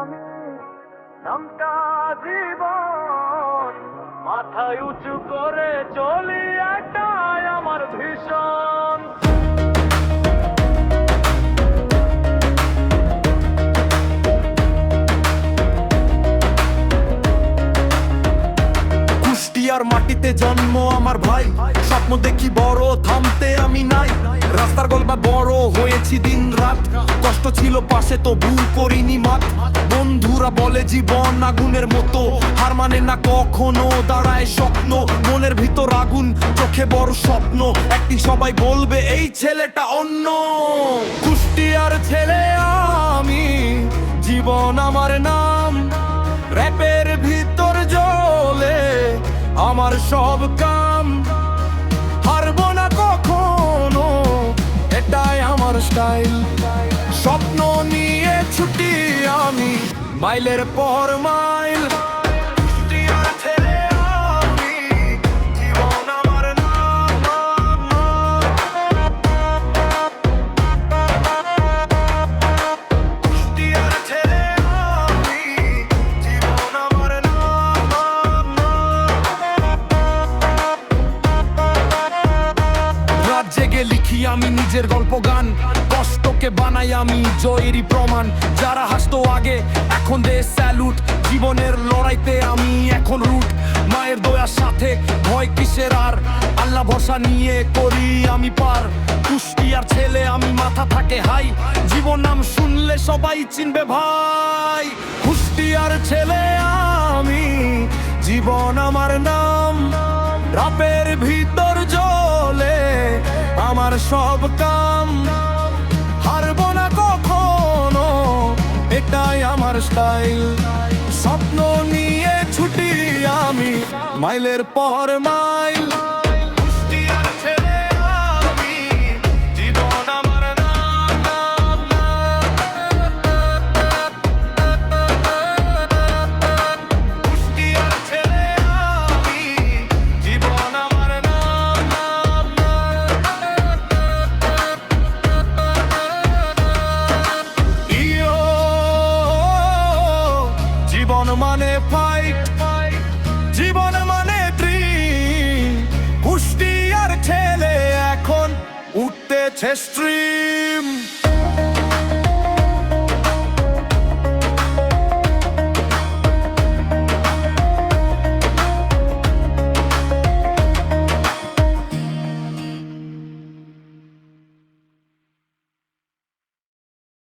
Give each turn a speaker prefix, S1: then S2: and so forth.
S1: আমি নামটা জীবন মাথায় উঁচু করে চলি, এটাই আমার ভীষণ।
S2: কুষ্টিয়ার মাটিতে জন্ম আমার ভাই, স্বপ্ন দেখি বড়, থামতে আমি নাই। রাস্তার গল্পে বড় হয়েছি দিন রাত, কষ্ট ছিল পাশে তো ভুল করিনি মাত। বন্ধুরা বলে জীবন আগুনের মতো, হার মানে না কখনো, দাঁড়ায় স্বপ্ন মনের ভিতর আগুন, চোখে বড় স্বপ্ন, একদিন সবাই বলবে এই ছেলেটা অন্য। কুষ্টিয়ার ছেলে আমি, জীবন আমার নাম, র‍্যাপের ভিতর জ্বলে আমার সব কাম। হারবো না কখনো, এটাই আমার স্টাইল। স্বপ্ন নিয়ে ছুটি আমি মাইলের পর মাইল। কুষ্টিয়ার ছেলে আমি, জীবন আমার নাম। কুষ্টিয়ার ছেলে আমি, জীবন আমার নাম। রাত জেগে লিখি আমি নিজের গল্প গান, কষ্টকে বানাই আমি জয়েরই প্রমাণ। যারা হাসতো আগে এখন দে স্যালুট, জীবনের লড়াইতে আমি এখন রুট। মায়ের দয়ার সাথে ভয় কিসের আর, আল্লাহ ভরসা নিয়ে করি আমি পার। কুষ্টিয়ার ছেলে আমি, মাথা থাকে হাই, জীবন নাম শুনলে সবাই চিনবে ভাই। কুষ্টিয়ার ছেলে আমি, জীবন আমার নাম, রাপের ভিতর জ্বলে আমার সব কাম। হারবো না কখনো, এটাই আমার স্টাইল। স্বপ্ন নিয়ে ছুটি আমি মাইলের পর মাইল। কুষ্টিয়ার ছেলে আমি, জীবন আমার নাম। কুষ্টিয়ার ছেলে আমি, জীবন আমার নাম। জীবন মানে ফাইট, জীবন মানে ড্রিম। কুষ্টিয়ার ছেলে এখন উঠতেছে স্ট্রিম।